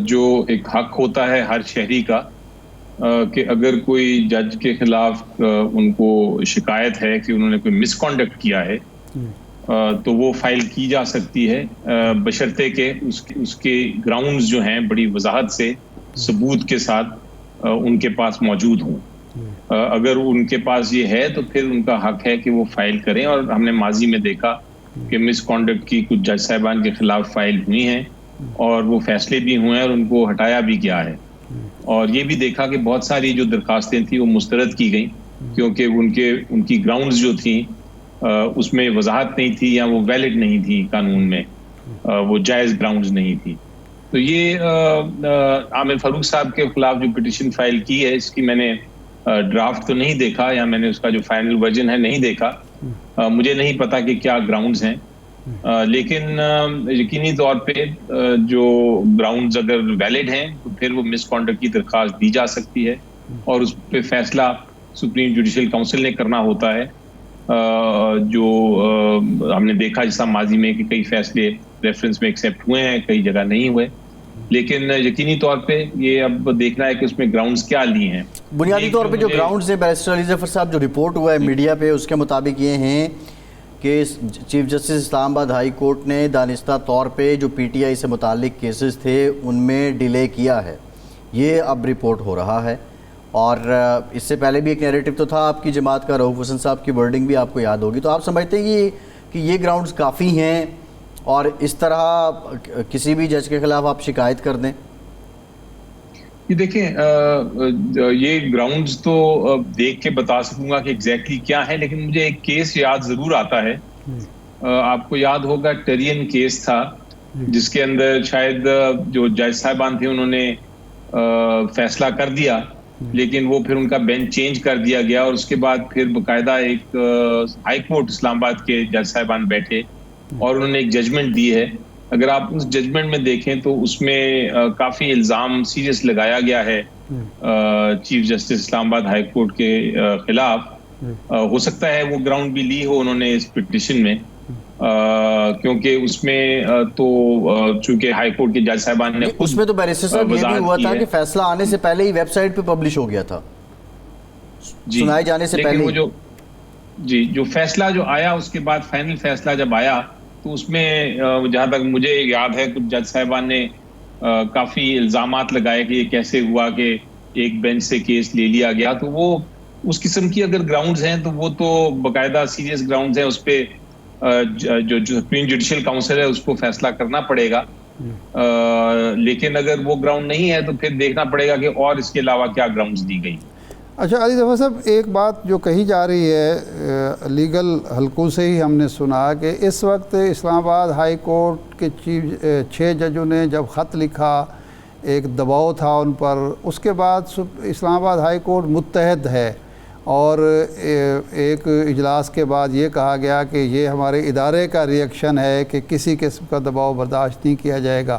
جو ایک حق ہوتا ہے ہر شہری کا کہ اگر کوئی جج کے خلاف ان کو شکایت ہے کہ انہوں نے کوئی مس کانڈکٹ کیا ہے تو وہ فائل کی جا سکتی ہے، بشرطے کہ اس کے گراؤنڈز جو ہیں بڑی وضاحت سے ثبوت کے ساتھ ان کے پاس موجود ہوں۔ اگر ان کے پاس یہ ہے تو پھر ان کا حق ہے کہ وہ فائل کریں، اور ہم نے ماضی میں دیکھا کہ مس کانڈکٹ کی کچھ جج صاحبان کے خلاف فائل ہوئی ہیں اور وہ فیصلے بھی ہوئے ہیں اور ان کو ہٹایا بھی گیا ہے، اور یہ بھی دیکھا کہ بہت ساری جو درخواستیں تھیں وہ مسترد کی گئیں کیونکہ ان کی گراؤنڈز جو تھیں اس میں وضاحت نہیں تھی یا وہ ویلڈ نہیں تھی، قانون میں وہ جائز گراؤنڈز نہیں تھی۔ تو یہ عامر فاروق صاحب کے خلاف جو پٹیشن فائل کی ہے، اس کی میں نے ڈرافٹ تو نہیں دیکھا یا میں نے اس کا جو فائنل ورژن ہے نہیں دیکھا، مجھے نہیں پتا کہ کیا گراؤنڈز ہیں، لیکن یقینی طور پہ جو گراؤنڈز اگر ویلڈ ہیں تو پھر وہ مس کانڈکٹ کی درخواست دی جا سکتی ہے اور اس پہ فیصلہ سپریم جوڈیشل کونسل نے کرنا ہوتا ہے۔ جو ہم نے دیکھا جیسا ماضی میں کہ کئی فیصلے ریفرنس میں ایکسیپٹ ہوئے ہیں، کئی جگہ نہیں ہوئے، لیکن یقینی طور پہ یہ اب دیکھنا ہے کہ اس میں گراؤنڈز کیا لی ہیں۔ بنیادی طور پہ جو گراؤنڈز ہیں بیرسٹر علی ظفر صاحب، جو رپورٹ ہوا ہے میڈیا پہ، اس کے مطابق یہ ہیں کہ چیف جسٹس اسلام آباد ہائی کورٹ نے دانستہ طور پہ جو پی ٹی آئی سے متعلق کیسز تھے ان میں ڈیلے کیا ہے، یہ اب رپورٹ ہو رہا ہے۔ اور اس سے پہلے بھی ایک نیریٹو تو تھا آپ کی جماعت کا، رؤوف حسن صاحب کی ورڈنگ بھی آپ کو یاد ہوگی۔ تو آپ سمجھتے ہیں کہ یہ گراؤنڈز کافی ہیں اور اس طرح کسی بھی جج کے خلاف آپ شکایت کر دیں؟ یہ دیکھیں، یہ گراؤنڈز تو دیکھ کے بتا سکوں گا کہ ایگزیکٹلی کیا ہے، لیکن مجھے ایک کیس یاد ضرور آتا ہے۔ آپ کو یاد ہوگا ٹرین کیس تھا جس کے اندر شاید جو جج صاحبان تھے انہوں نے فیصلہ کر دیا، لیکن وہ پھر ان کا بینچ چینج کر دیا گیا اور اس کے بعد پھر باقاعدہ ایک ہائی کورٹ اسلام آباد کے جج صاحبان بیٹھے اور انہوں نے ایک ججمنٹ دی ہے۔ اگر آپ اس ججمنٹ میں دیکھیں تو اس میں کافی الزام سیریس لگایا گیا ہے چیف جسٹس اسلام آباد ہائی کورٹ کے خلاف۔ ہو سکتا ہے وہ گراؤنڈ بھی لی ہو انہوں نے اس پٹیشن میں، کیونکہ اس میں تو چونکہ ہائی کورٹ کے جج صاحبان نے اس میں تو بیرسٹر صاحب یہ بھی ہوا تھا کہ فیصلہ آنے سے پہلے ہی ویب سائٹ پہ پبلش ہو گیا تھا، سنائے جانے سے پہلے ہی۔ جو فیصلہ جو آیا اس کے بعد فائنل فیصلہ جب آیا تو اس میں جہاں تک مجھے یاد ہے کچھ جج صاحبان نے کافی الزامات لگائے کہ یہ کیسے ہوا کہ ایک بینچ سے کیس لے لیا گیا۔ تو وہ اس قسم کی اگر گراؤنڈز ہیں تو وہ تو باقاعدہ سیریس گراؤنڈز ہیں، اس پہ جو سپریم جوڈیشل کونسل ہے اس کو فیصلہ کرنا پڑے گا، لیکن اگر وہ گراؤنڈ نہیں ہے تو پھر دیکھنا پڑے گا کہ اور اس کے علاوہ کیا گراؤنڈز دی گئی۔ اچھا علی ظفر صاحب، ایک بات جو کہی جا رہی ہے لیگل حلقوں سے ہی ہم نے سنا کہ اس وقت اسلام آباد ہائی کورٹ کے 6 ججوں نے جب خط لکھا، ایک دباؤ تھا ان پر، اس کے بعد اسلام آباد ہائی کورٹ متحد ہے اور ایک اجلاس کے بعد یہ کہا گیا کہ یہ ہمارے ادارے کا ریئیکشن ہے کہ کسی قسم کا دباؤ برداشت نہیں کیا جائے گا۔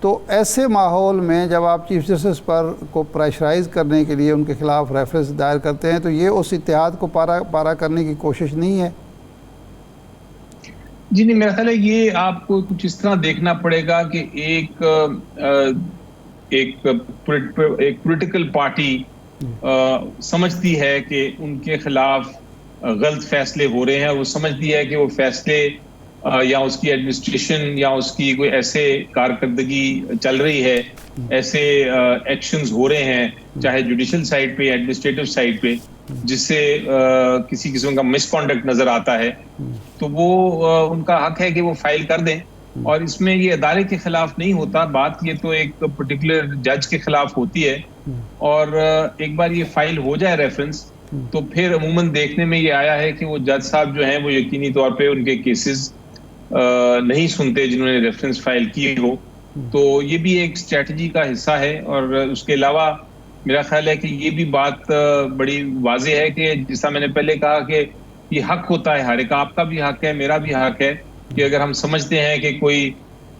تو ایسے ماحول میں جب آپ چیف جسٹس پر کو پریشرائز کرنے کے لیے ان کے خلاف ریفرنس دائر کرتے ہیں تو یہ اس اتحاد کو پارا کرنے کی کوشش نہیں ہے؟ جی نہیں، میرا خیال ہے یہ آپ کو کچھ اس طرح دیکھنا پڑے گا کہ ایک پولیٹیکل پارٹی سمجھتی ہے کہ ان کے خلاف غلط فیصلے ہو رہے ہیں، وہ سمجھتی ہے کہ وہ فیصلے یا اس کی ایڈمنسٹریشن یا اس کی کوئی ایسے کارکردگی چل رہی ہے، ایسے ایکشنز ہو رہے ہیں چاہے جوڈیشل سائڈ پہ یا ایڈمنسٹریٹو سائڈ پہ، جس سے کسی قسم کا مس کانڈکٹ نظر آتا ہے، تو وہ ان کا حق ہے کہ وہ فائل کر دیں۔ اور اس میں یہ ادارے کے خلاف نہیں ہوتا، بات یہ تو ایک پرٹیکولر جج کے خلاف ہوتی ہے، اور ایک بار یہ فائل ہو جائے ریفرنس تو پھر عموماً دیکھنے میں یہ آیا ہے کہ وہ جج صاحب جو ہیں وہ یقینی طور پہ ان کے کیسز نہیں سنتے جنہوں نے ریفرنس فائل کی ہو۔ تو یہ بھی ایک اسٹریٹجی کا حصہ ہے، اور اس کے علاوہ میرا خیال ہے کہ یہ بھی بات بڑی واضح ہے کہ جیسا میں نے پہلے کہا کہ یہ حق ہوتا ہے ہر ایک، آپ کا بھی حق ہے، میرا بھی حق ہے کہ اگر ہم سمجھتے ہیں کہ کوئی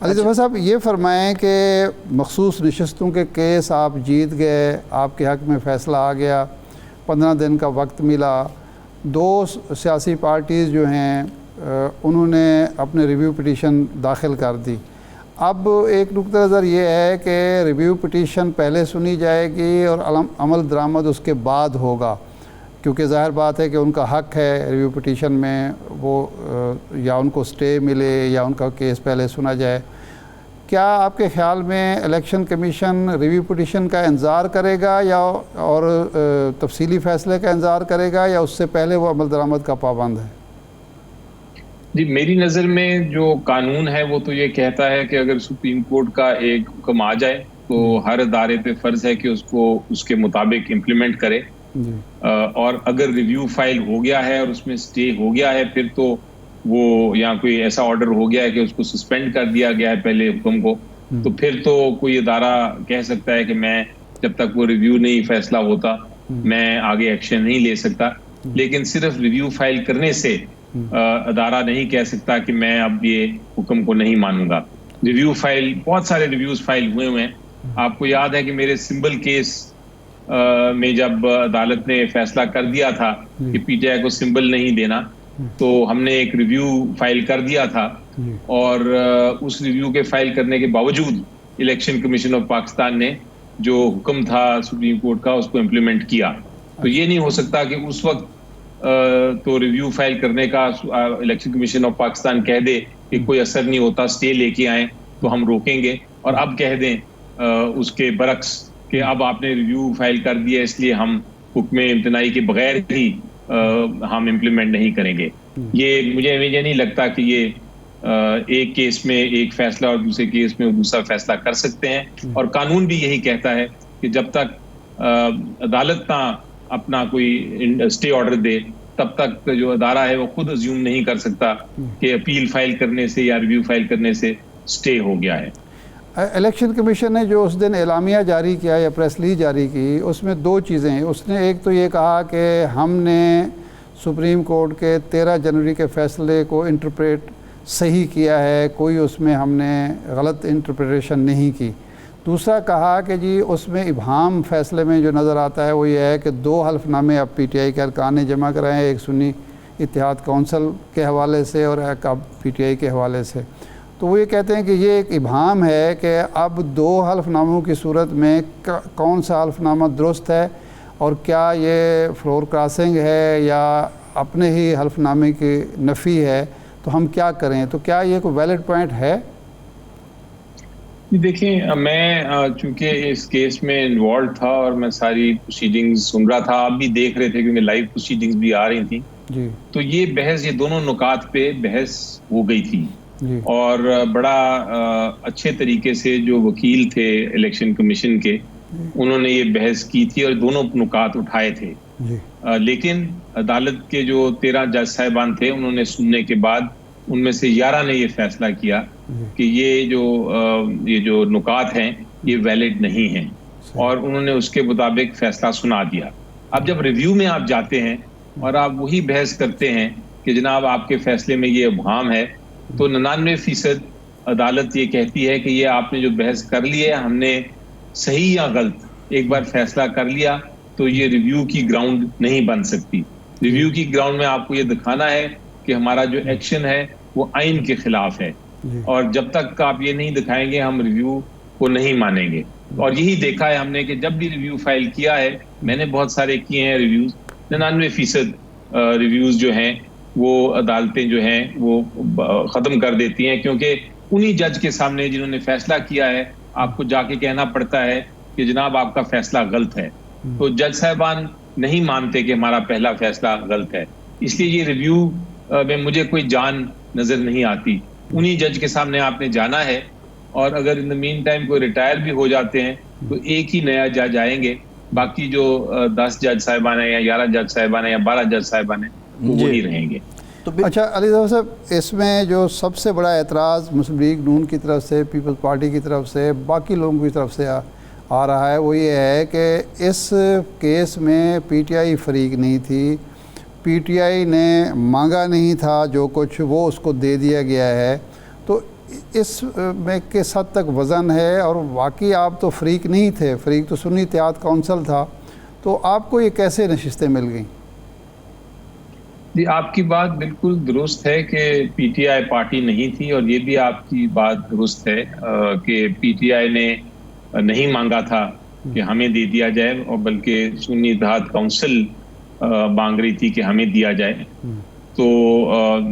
علی ظفر صاحب یہ فرمائیں کہ مخصوص نشستوں کے کیس آپ جیت گئے، آپ کے حق میں فیصلہ آ گیا، 15 دن کا وقت ملا، 2 سیاسی پارٹیز جو ہیں انہوں نے اپنے ریویو پٹیشن داخل کر دی۔ اب ایک نقطہ نظر یہ ہے کہ ریویو پٹیشن پہلے سنی جائے گی اور عمل درآمد اس کے بعد ہوگا، کیونکہ ظاہر بات ہے کہ ان کا حق ہے ریویو پٹیشن میں، وہ یا ان کو سٹے ملے یا ان کا کیس پہلے سنا جائے۔ کیا آپ کے خیال میں الیکشن کمیشن ریویو پٹیشن کا انتظار کرے گا یا اور تفصیلی فیصلے کا انتظار کرے گا، یا اس سے پہلے وہ عمل درآمد کا پابند ہے؟ جی، میری نظر میں جو قانون ہے وہ تو یہ کہتا ہے کہ اگر سپریم کورٹ کا ایک حکم آ جائے تو ہر ادارے پہ فرض ہے کہ اس کو اس کے مطابق امپلیمنٹ کرے، اور اگر ریویو فائل ہو گیا ہے اور اس میں سٹے ہو گیا ہے، پھر تو وہ یا کوئی ایسا آرڈر ہو گیا ہے کہ اس کو سسپینڈ کر دیا گیا ہے پہلے حکم کو، تو پھر تو کوئی ادارہ کہہ سکتا ہے کہ میں جب تک وہ ریویو نہیں فیصلہ ہوتا میں آگے ایکشن نہیں لے سکتا۔ لیکن صرف ریویو فائل کرنے سے ادارہ نہیں کہہ سکتا کہ میں اب یہ حکم کو نہیں مانوں گا۔ ریویو فائل، بہت سارے ریویوز فائل ہوئے ہیں۔ آپ کو یاد ہے کہ میرے سمبل کیس میں جب عدالت نے فیصلہ کر دیا تھا کہ پی ٹی آئی کو سمبل نہیں دینا، تو ہم نے ایک ریویو فائل کر دیا تھا، اور اس ریویو کے فائل کرنے کے باوجود الیکشن کمیشن آف پاکستان نے جو حکم تھا سپریم کورٹ کا اس کو امپلیمنٹ کیا۔ تو یہ نہیں ہو سکتا کہ اس وقت تو ریویو فائل کرنے کا الیکشن کمیشن آف پاکستان کہہ دے کہ کوئی اثر نہیں ہوتا، سٹے لے کے آئیں تو ہم روکیں گے، اور اب کہہ دیں اس کے برعکس کہ اب آپ نے ریویو فائل کر دیا اس لیے ہم حکم امتناعی کے بغیر ہی ہم امپلیمنٹ نہیں کریں گے۔ یہ مجھے نہیں لگتا کہ یہ ایک کیس میں ایک فیصلہ اور دوسرے کیس میں دوسرا فیصلہ کر سکتے ہیں، اور قانون بھی یہی کہتا ہے کہ جب تک عدالت نہ اپنا کوئی سٹے آرڈر دے تب تک جو ادارہ ہے وہ خود ازیوم نہیں کر سکتا کہ اپیل فائل کرنے سے یا ریویو فائل کرنے سے سٹے ہو گیا ہے۔ الیکشن کمیشن نے جو اس دن اعلامیہ جاری کیا یا پریس ریلیز جاری کی، اس میں 2 چیزیں ہیں۔ اس نے ایک تو یہ کہا کہ ہم نے سپریم کورٹ کے 13 جنوری کے فیصلے کو انٹرپریٹ صحیح کیا ہے، کوئی اس میں ہم نے غلط انٹرپریٹیشن نہیں کی۔ دوسرا کہا کہ جی اس میں ابہام فیصلے میں جو نظر آتا ہے وہ یہ ہے کہ 2 حلف نامے اب پی ٹی آئی کے ارکان نے جمع کرائے ہیں، ایک سنی اتحاد کونسل کے حوالے سے اور ایک اب پی ٹی آئی کے حوالے سے۔ تو وہ یہ کہتے ہیں کہ یہ ایک ابہام ہے کہ اب 2 حلف ناموں کی صورت میں کون سا حلف نامہ درست ہے، اور کیا یہ فلور کراسنگ ہے یا اپنے ہی حلف نامے کی نفی ہے، تو ہم کیا کریں؟ تو کیا یہ کوئی ویلڈ پوائنٹ ہے؟ دیکھیں، میں چونکہ اس کیس میں انوالو تھا اور میں ساری پروسیڈنگز سن رہا تھا، آپ بھی دیکھ رہے تھے کیونکہ لائیو پروسیڈنگز بھی آ رہی تھیں، تو یہ بحث، یہ دونوں نکات پہ بحث ہو گئی تھی، اور بڑا اچھے طریقے سے جو وکیل تھے الیکشن کمیشن کے انہوں نے یہ بحث کی تھی اور دونوں نکات اٹھائے تھے۔ لیکن عدالت کے جو 13 جج صاحبان تھے انہوں نے سننے کے بعد ان میں سے 11 نے یہ فیصلہ کیا کہ یہ جو نکات ہیں یہ ویلڈ نہیں ہیں، اور انہوں نے اس کے مطابق فیصلہ سنا دیا۔ اب جب ریویو میں آپ جاتے ہیں اور آپ وہی بحث کرتے ہیں کہ جناب آپ کے فیصلے میں یہ ابہام ہے، تو 99% عدالت یہ کہتی ہے کہ یہ آپ نے جو بحث کر لی ہے، ہم نے صحیح یا غلط ایک بار فیصلہ کر لیا تو یہ ریویو کی گراؤنڈ نہیں بن سکتی۔ ریویو کی گراؤنڈ میں آپ کو یہ دکھانا ہے کہ ہمارا جو ایکشن ہے وہ آئین کے خلاف ہے، اور جب تک آپ یہ نہیں دکھائیں گے ہم ریویو کو نہیں مانیں گے۔ اور یہی دیکھا ہے ہم نے کہ جب بھی ریویو فائل کیا ہے، میں نے بہت سارے کیے ہیں ریویوز، 99% ریویوز جو ہیں وہ عدالتیں جو ہیں وہ ختم کر دیتی ہیں، کیونکہ انہی جج کے سامنے جنہوں نے فیصلہ کیا ہے آپ کو جا کے کہنا پڑتا ہے کہ جناب آپ کا فیصلہ غلط ہے۔ تو جج صاحبان نہیں مانتے کہ ہمارا پہلا فیصلہ غلط ہے، اس لیے یہ ریویو میں مجھے کوئی جان نظر نہیں آتی۔ انہی جج کے سامنے آپ نے جانا ہے، اور اگر ان دا مین ٹائم کوئی ریٹائر بھی ہو جاتے ہیں تو ایک ہی نیا جج آئیں گے، باقی جو 10 جج صاحبان ہیں یا 11 جج صاحبان ہیں یا 12 جج صاحبان ہیں وہ وہی رہیں گے۔ اچھا علی ظفر صاحب، اس میں جو سب سے بڑا اعتراض مسلم لیگ نون کی طرف سے، پیپلز پارٹی کی طرف سے، باقی لوگوں کی طرف سے آ رہا ہے وہ یہ ہے کہ اس کیس میں پی ٹی آئی فریق نہیں تھی، پی ٹی آئی نے مانگا نہیں تھا جو کچھ وہ اس کو دے دیا گیا ہے۔ تو اس میں کس حد تک وزن ہے، اور واقعی آپ تو فریق نہیں تھے، فریق تو سنی اتحاد کونسل تھا، تو آپ کو یہ کیسے نشستیں مل گئیں؟ جی آپ کی بات بالکل درست ہے کہ پی ٹی آئی پارٹی نہیں تھی، اور یہ بھی آپ کی بات درست ہے کہ پی ٹی آئی نے نہیں مانگا تھا کہ ہمیں دے دیا جائے، اور بلکہ سنی اتحاد کونسل مانگ رہی تھی کہ ہمیں دیا جائے. تو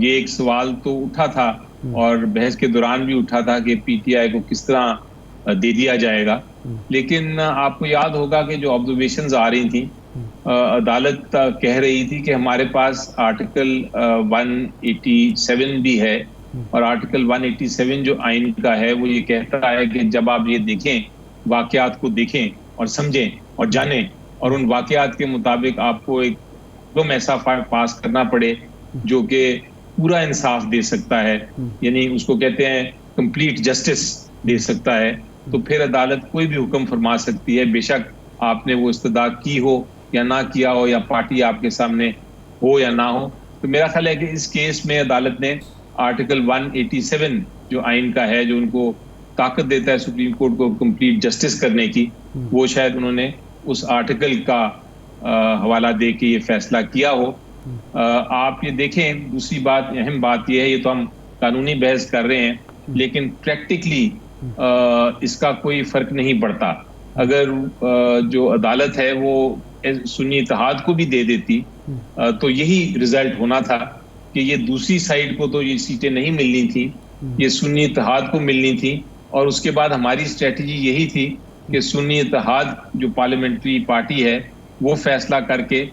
یہ ایک سوال تو اٹھا تھا، اور بحث کے دوران بھی اٹھا تھا کہ پی ٹی آئی کو کس طرح دے دیا جائے گا. لیکن آپ کو یاد ہوگا کہ جو آبزرویشنز آ رہی تھیں، عدالت کہہ رہی تھی کہ ہمارے پاس آرٹیکل 187 بھی ہے، اور آرٹیکل 187 جو آئین کا ہے وہ یہ کہتا ہے کہ جب آپ یہ دیکھیں، واقعات کو دیکھیں اور سمجھیں اور جانیں، اور ان واقعات کے مطابق آپ کو ایک حکم ایسا پاس کرنا پڑے جو کہ پورا انصاف دے سکتا ہے، یعنی اس کو کہتے ہیں کمپلیٹ جسٹس دے سکتا ہے، تو پھر عدالت کوئی بھی حکم فرما سکتی ہے، بے شک آپ نے وہ استدعا کی ہو یا نہ کیا ہو، یا پارٹی آپ کے سامنے ہو یا نہ ہو. تو میرا خیال ہے کہ اس کیس میں عدالت نے آرٹیکل 187 جو آئین کا ہے، جو ان کو طاقت دیتا ہے سپریم کورٹ کو کمپلیٹ جسٹس کرنے کی، وہ شاید انہوں نے اس آرٹیکل کا حوالہ دے کے یہ فیصلہ کیا ہو. آپ یہ دیکھیں، دوسری بات، اہم بات یہ ہے، یہ تو ہم قانونی بحث کر رہے ہیں، لیکن پریکٹیکلی اس کا کوئی فرق نہیں پڑتا. اگر جو عدالت ہے وہ سنی اتحاد کو بھی دے دیتی تو یہی رزلٹ ہونا تھا کہ یہ دوسری سائیڈ کو تو یہ سیٹیں نہیں ملنی تھی، یہ سنی اتحاد کو ملنی تھی. اور اس کے بعد ہماری اسٹریٹجی یہی تھی کہ سنی اتحاد جو پارلیمنٹری پارٹی ہے وہ فیصلہ کر کے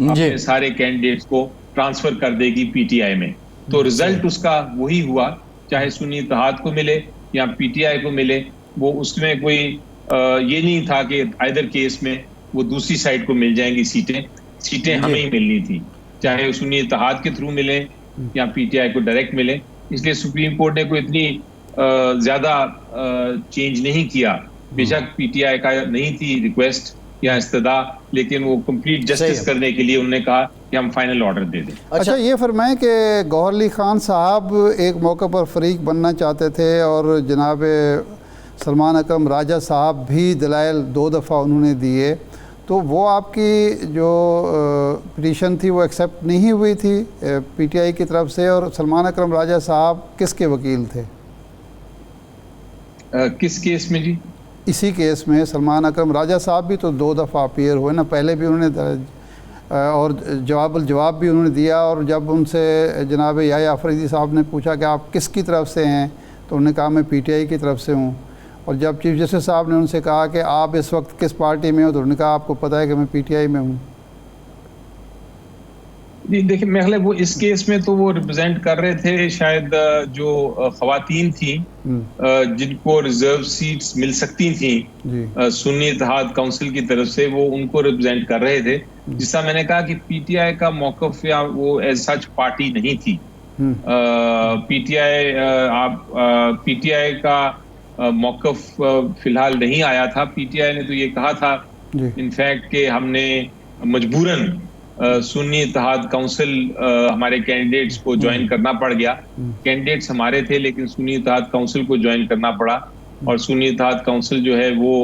اپنے سارے کینڈیڈیٹس کو ٹرانسفر کر دے گی پی ٹی آئی میں. تو رزلٹ اس کا وہی ہوا، چاہے سنی اتحاد کو ملے یا پی ٹی آئی کو ملے. وہ اس میں کوئی یہ نہیں تھا کہ آئدر کیس میں وہ دوسری سائڈ کو مل جائیں گی سیٹیں ہمیں ہی ملنی تھی، چاہے سنی اتحاد کے تھرو ملے یا پی ٹی آئی کو ڈائریکٹ ملے. اس لیے سپریم کورٹ نے کوئی اتنی زیادہ چینج نہیں کیا. بے شک پی ٹی آئی کا نہیں تھی ریکویسٹ یا استدعا، لیکن وہ کمپلیٹ جسٹس کرنے کے لیے انہوں نے کہا کہ ہم فائنل آرڈر دے دیں. اچھا یہ فرمائیں کہ گوہر علی خان صاحب ایک موقع پر فریق بننا چاہتے تھے، اور جناب سلمان اکرم راجہ صاحب بھی دلائل 2 دفعہ انہوں نے دیے، تو وہ آپ کی جو پٹیشن تھی وہ ایکسیپٹ نہیں ہوئی تھی پی ٹی آئی کی طرف سے. اور سلمان اکرم راجہ صاحب کس کے وکیل تھے؟ کس کیس میں جی؟ اسی کیس میں سلمان اکرم راجہ صاحب بھی تو 2 دفعہ اپیئر ہوئے نا، پہلے بھی انہوں نے اور جواب بھی انہوں نے دیا. اور جب ان سے جناب یحییٰ آفریدی صاحب نے پوچھا کہ آپ کس کی طرف سے ہیں، تو انہوں نے کہا میں پی ٹی آئی کی طرف سے ہوں. اور جب چیف جسٹس صاحب نے ان سے کہا کہ آپ اس وقت کس پارٹی میں ہو، تو انہوں نے کہا آپ کو پتہ ہے کہ میں پی ٹی آئی میں ہوں. جی دیکھیں، میرے خیال ہے وہ اس کیس میں تو وہ ریپرزینٹ کر رہے تھے شاید جو خواتین تھیں جن کو ریزرو سیٹس مل سکتی تھیں سنی اتحاد کونسل کی طرف سے، وہ ان کو ریپرزینٹ کر رہے تھے. جس طرح میں نے کہا کہ پی ٹی آئی کا موقف یا وہ ایز سچ پارٹی نہیں تھی. پی ٹی آئی کا موقف فی الحال نہیں آیا تھا. پی ٹی آئی نے تو یہ کہا تھا انفیکٹ کہ ہم نے مجبوراً سنی اتحاد کونسل ہمارے کینڈیڈیٹس کو جوائن کرنا پڑ گیا. کینڈیڈیٹس ہمارے تھے لیکن سنی اتحاد کونسل کو جوائن کرنا پڑا، اور سنی اتحاد کونسل جو ہے وہ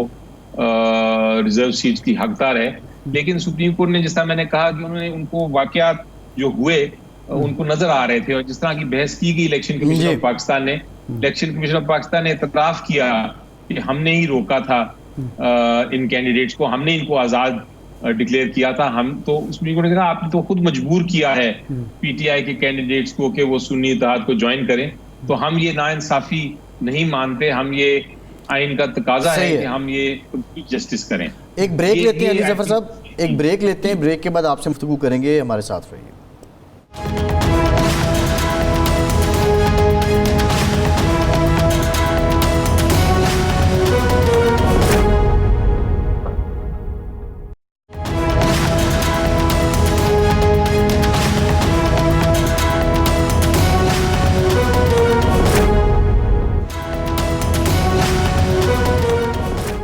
ریزرو سیٹس کی حقدار ہے. لیکن سپریم کورٹ نے، جس طرح میں نے کہا کہ انہوں نے ان کو واقعات جو ہوئے ان کو نظر آ رہے تھے، اور جس طرح کی بحث کی گئی الیکشن کمیشن آف پاکستان نے، الیکشن کمیشن آف پاکستان نے اعتراف کیا کہ ہم نے ہی روکا تھا ان کینڈیڈیٹس کو، ہم نے ان کو آزاد ڈکلیئر کیا تھا. ہم تو سپریم کورٹ نے کہا آپ نے تو خود مجبور کیا ہے پی ٹی آئی کے کینڈیڈیٹس کو کہ وہ سنی اتحاد کو جوائن کریں. تو ہم یہ ناانصافی نہیں مانتے، ہم یہ آئین کا تقاضا ہے کہ ہم یہ جسٹس کریں. ایک بریک لیتے ہیں علی ظفر صاحب، ایک بریک لیتے ہیں، بریک کے بعد آپ سے گفتگو کریں گے. ہمارے ساتھ رہیے.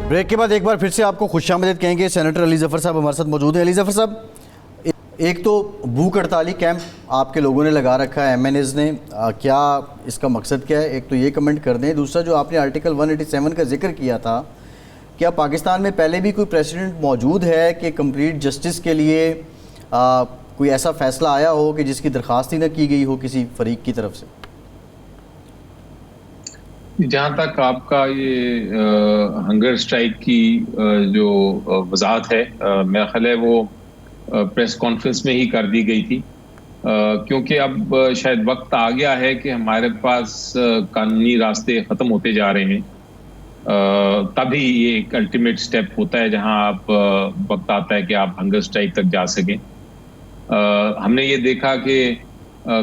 بریک کے بعد ایک بار پھر سے آپ کو خوش آمدید کہیں گے. سینیٹر علی ظفر صاحب ہمارے ساتھ موجود ہیں. علی ظفر صاحب، ایک تو بھوک ہڑتالی کیمپ آپ کے لوگوں نے لگا رکھا ہے ایم این ایز نے، کیا اس کا مقصد کیا ہے؟ ایک تو یہ کمنٹ کر دیں. دوسرا جو آپ نے آرٹیکل 187 کا ذکر کیا تھا، کیا پاکستان میں پہلے بھی کوئی پریسیڈنٹ موجود ہے کہ کمپلیٹ جسٹس کے لیے کوئی ایسا فیصلہ آیا ہو کہ جس کی درخواست ہی نہ کی گئی ہو کسی فریق کی طرف سے؟ جہاں تک آپ کا یہ ہنگر اسٹرائک کی جو وضاحت ہے، میرا خیال ہے وہ پریس کانفرنس میں ہی کر دی گئی تھی، کیونکہ اب شاید وقت آ گیا ہے کہ ہمارے پاس قانونی راستے ختم ہوتے جا رہے ہیں. تبھی یہ ایک الٹیمیٹ سٹیپ ہوتا ہے جہاں آپ وقت آتا ہے کہ آپ ہنگر اسٹرائک تک جا سکیں. ہم نے یہ دیکھا کہ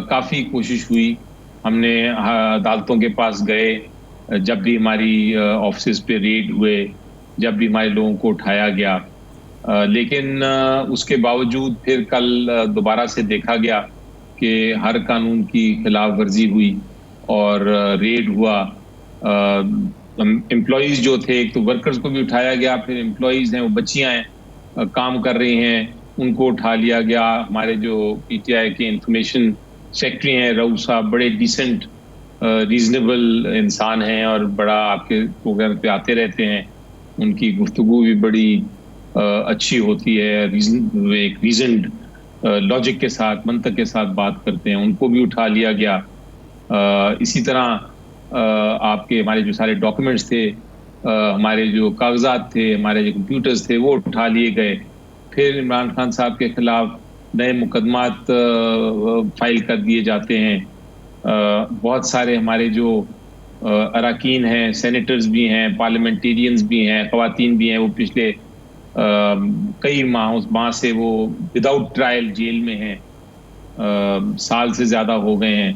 کافی کوشش ہوئی، ہم نے عدالتوں کے پاس گئے، جب بھی ہماری آفسز پہ ریڈ ہوئے، جب بھی ہمارے لوگوں کو اٹھایا گیا، لیکن اس کے باوجود پھر کل دوبارہ سے دیکھا گیا کہ ہر قانون کی خلاف ورزی ہوئی اور ریڈ ہوا. امپلائیز جو تھے، ایک تو ورکرز کو بھی اٹھایا گیا، پھر امپلائیز ہیں وہ بچیاں ہیں کام کر رہی ہیں ان کو اٹھا لیا گیا. ہمارے جو پی ٹی آئی کے انفارمیشن سیکرٹری ہیں رؤوف صاحب، بڑے ڈیسنٹ ریزنیبل انسان ہیں اور بڑا آپ کے پروگرام پہ آتے رہتے ہیں، ان کی گفتگو بھی بڑی اچھی ہوتی ہے، ایک ریزنڈ لاجک کے ساتھ، منطق کے ساتھ بات کرتے ہیں، ان کو بھی اٹھا لیا گیا. اسی طرح آپ کے ہمارے جو سارے ڈاکومنٹس تھے، ہمارے جو کاغذات تھے، ہمارے جو کمپیوٹرز تھے، وہ اٹھا لیے گئے. پھر عمران خان صاحب کے خلاف نئے مقدمات فائل کر دیے جاتے ہیں. بہت سارے ہمارے جو اراکین ہیں، سینیٹرز بھی ہیں، پارلیمنٹیرینز بھی ہیں، خواتین بھی ہیں، وہ پچھلے کئی ماہ سے وہ وداؤٹ ٹرائل جیل میں ہیں، سال سے زیادہ ہو گئے ہیں.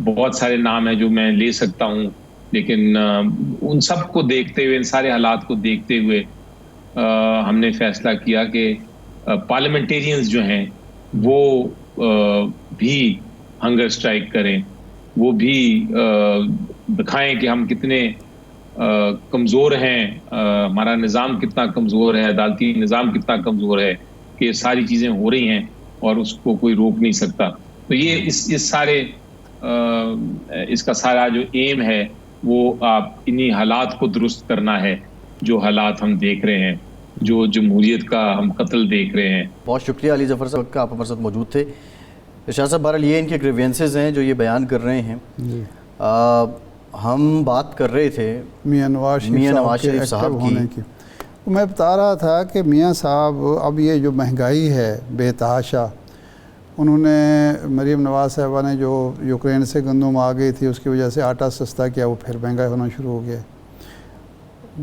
بہت سارے نام ہیں جو میں لے سکتا ہوں، لیکن ان سب کو دیکھتے ہوئے، ان سارے حالات کو دیکھتے ہوئے ہم نے فیصلہ کیا کہ پارلیمنٹیرینز جو ہیں وہ بھی ہنگر اسٹرائک کریں، وہ بھی دکھائیں کہ ہم کتنے کمزور ہیں، ہمارا نظام کتنا کمزور ہے، عدالتی نظام کتنا کمزور ہے کہ یہ ساری چیزیں ہو رہی ہیں اور اس کو کوئی روک نہیں سکتا. تو یہ اس سارے اس کا سارا جو ایم ہے وہ آپ انہی حالات کو درست کرنا ہے، جو حالات ہم دیکھ رہے ہیں، جو جمہوریت کا ہم قتل دیکھ رہے ہیں. بہت شکریہ علی ظفر صاحب کا، آپ ہمارے ساتھ موجود تھے. شاہ صاحب، بہرحال یہ ان کے گریوینسز ہیں جو یہ بیان کر رہے ہیں. ہم بات کر رہے تھے میاں نواز شریف صاحب کی. میں بتا رہا تھا کہ میاں صاحب اب یہ جو مہنگائی ہے بے تحاشا، انہوں نے مریم نواز صاحبہ نے جو یوکرین سے گندم آ گئی تھی اس کی وجہ سے آٹا سستا کیا، وہ پھر مہنگا ہونا شروع ہو گیا.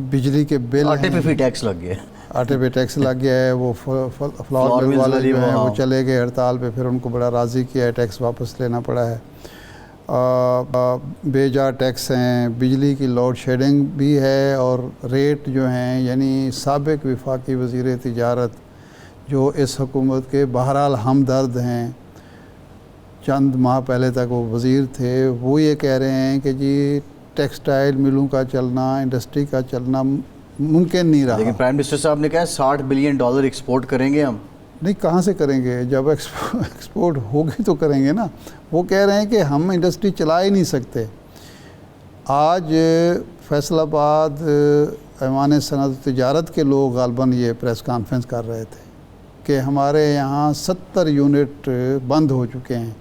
بجلی کے بل، آٹے پہ ٹیکس لگ گیا، آٹے پہ ٹیکس لگ گیا ہے. وہ فلاور مل والے جو ہیں وہ چلے گئے ہڑتال پہ، پھر ان کو بڑا راضی کیا ہے، ٹیکس واپس لینا پڑا ہے. بے جا ٹیکس ہیں، بجلی کی لوڈ شیڈنگ بھی ہے، اور ریٹ جو ہیں، یعنی سابق وفاقی وزیر تجارت جو اس حکومت کے بہرحال ہمدرد ہیں، چند ماہ پہلے تک وہ وزیر تھے، وہ یہ کہہ رہے ہیں کہ جی ٹیکسٹائل ملوں کا چلنا، انڈسٹری کا چلنا ممکن نہیں رہا. لیکن پرائم منسٹر صاحب نے کہا $60 بلین ایکسپورٹ کریں گے ہم. نہیں، کہاں سے کریں گے؟ جب ایکسپورٹ ہوگی تو کریں گے نا. وہ کہہ رہے ہیں کہ ہم انڈسٹری چلا ہی نہیں سکتے. آج فیصل آباد ایوان صنعت و تجارت کے لوگ غالباً یہ پریس کانفرنس کر رہے تھے کہ ہمارے یہاں 70 یونٹ بند ہو چکے ہیں.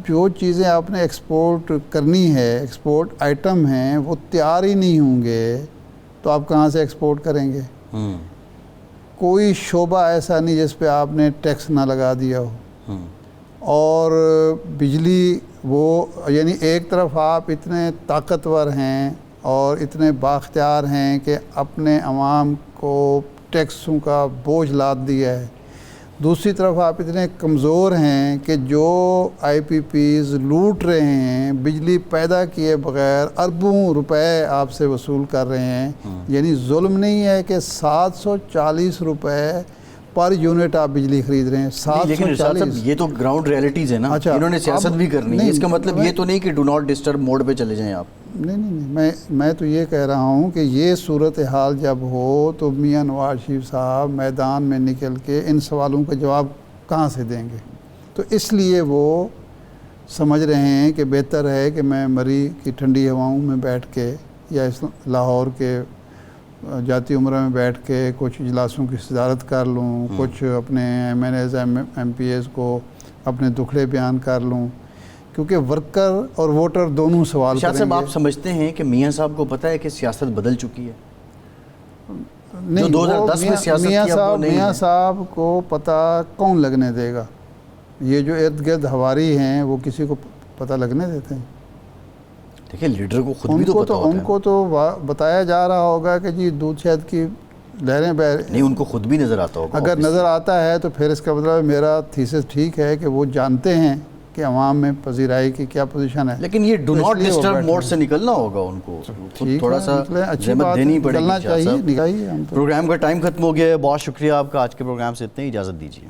جو چیزیں آپ نے ایکسپورٹ کرنی ہے، ایکسپورٹ آئٹم ہیں، وہ تیار ہی نہیں ہوں گے تو آپ کہاں سے ایکسپورٹ کریں گے؟ کوئی شعبہ ایسا نہیں جس پہ آپ نے ٹیکس نہ لگا دیا ہو. اور بجلی، وہ یعنی ایک طرف آپ اتنے طاقتور ہیں اور اتنے بااختیار ہیں کہ اپنے عوام کو ٹیکسوں کا بوجھ لاد دیا ہے، دوسری طرف آپ اتنے کمزور ہیں کہ جو آئی پی پیز لوٹ رہے ہیں، بجلی پیدا کیے بغیر اربوں روپے آپ سے وصول کر رہے ہیں. یعنی ظلم نہیں ہے کہ 740 روپے پر یونٹ آپ بجلی خرید رہے ہیں. 740. یہ تو گراؤنڈ ریئلٹیز ہے نا. انہوں نے سیاست بھی کرنی ہے. اس کا مطلب یہ تو نہیں کہ ڈو ناٹ ڈسٹرب موڈ پہ چلے جائیں آپ. نہیں میں تو یہ کہہ رہا ہوں کہ یہ صورتحال جب ہو تو میاں نواز شریف صاحب میدان میں نکل کے ان سوالوں کا جواب کہاں سے دیں گے؟ تو اس لیے وہ سمجھ رہے ہیں کہ بہتر ہے کہ میں مری کی ٹھنڈی ہواؤں میں بیٹھ کے یا لاہور کے جاتی عمرہ میں بیٹھ کے کچھ اجلاسوں کی صدارت کر لوں، کچھ اپنے MNAs MPAs کو اپنے دکھڑے بیان کر لوں، کیونکہ ورکر اور ووٹر دونوں سوال شاہ کریں صاحب گے۔ آپ سمجھتے ہیں کہ میاں صاحب کو پتہ ہے کہ سیاست بدل چکی ہے؟ نہیں، جو 2010 میں سیاست میاں کی اب وہ صاحب نہیں میاں ہے۔ صاحب کو پتہ کون لگنے دے گا؟ یہ جو ارد گرد ہواری ہیں وہ کسی کو پتہ لگنے دیتے ہیں؟ دیکھیں لیڈر کو خود بھی تو پتہ ہوتا ان ہے، کو تو بتایا جا رہا ہوگا کہ جی دودھ شہد کی لہریں بہ نہیں ان کو خود بھی نظر آتا ہوگا۔ اگر نظر آتا ہے تو پھر اس کا مطلب میرا تھیسس ٹھیک ہے کہ وہ جانتے ہیں کہ عوام میں پذیرائی کی کیا پوزیشن ہے۔ لیکن یہ ڈو تو اس ناٹ لیے وہ ڈسٹرب بیٹھے موڈ ہیں۔ سے نکلنا ہوگا ان کو، خود ٹھیک تھوڑا ہے، سا نکلیں، اچھی زحمت بات ہے، دینی پڑے گی۔ نکلنا شاہ چاہیے، صاحب نکائیے ہم تو۔ پروگرام کا ٹائم ختم ہو گیا ہے، بہت شکریہ آپ کا، آج کے پروگرام سے اتنے ہی، اجازت دیجیے۔